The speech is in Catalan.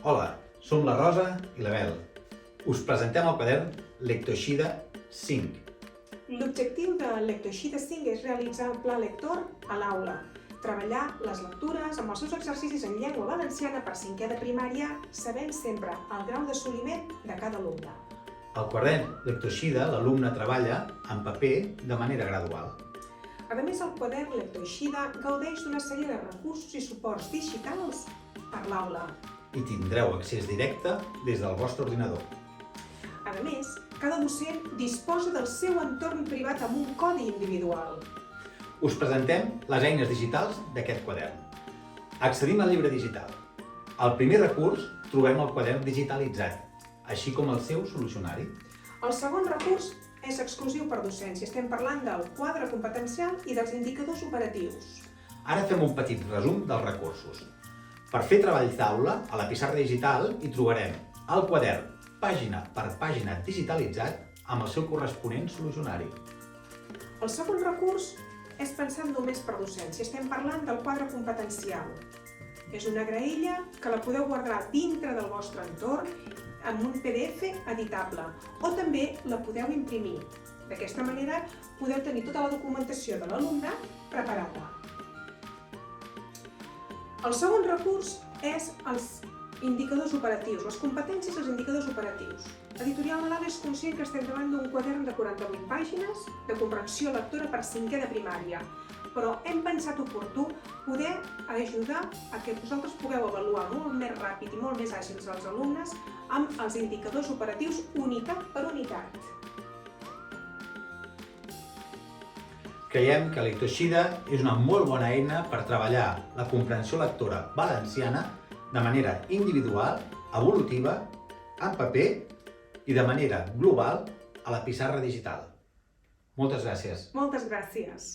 Hola, som la Rosa i l'Abel. Us presentem el quadern Lectoeixida 5. L'objectiu de Lectoeixida 5 és realitzar un pla lector a l'aula, treballar les lectures amb els seus exercicis en llengua valenciana per 5è de primària, sabent sempre el grau d'assoliment de cada alumne. Al quadern Lectoeixida l'alumne treballa en paper de manera gradual. A més, el quadern Lectoeixida gaudeix d'una sèrie de recursos i suports digitals per l'aula. I tindreu accés directe des del vostre ordinador. A més, cada docent disposa del seu entorn privat amb un codi individual. Us presentem les eines digitals d'aquest quadern. Accedim al llibre digital. Al primer recurs trobem el quadern digitalitzat, així com el seu solucionari. El segon recurs és exclusiu per docència. Estem parlant del quadre competencial i dels indicadors operatius. Ara fem un petit resum dels recursos. Per fer treball d'aula, a la pissarra digital hi trobarem el quadern pàgina per pàgina digitalitzat amb el seu corresponent solucionari. El segon recurs és pensat només per docència. Estem parlant del quadre competencial. És una graella que la podeu guardar dintre del vostre entorn amb un PDF editable o també la podeu imprimir. D'aquesta manera podeu tenir tota la documentació de l'alumne preparada. El segon recurs és els indicadors operatius, les competències i els indicadors operatius. Editorial Nadal és conscient que estem davant d'un quadern de 48 pàgines de comprensió lectora per 5è de primària, però hem pensat oportú poder ajudar a que vosaltres pugueu avaluar molt més ràpid i molt més àgils els alumnes amb els indicadors operatius unitat per unitat. Creiem que Lectoeixida és una molt bona eina per treballar la comprensió lectora valenciana de manera individual, evolutiva, en paper i de manera global a la pissarra digital. Moltes gràcies. Moltes gràcies.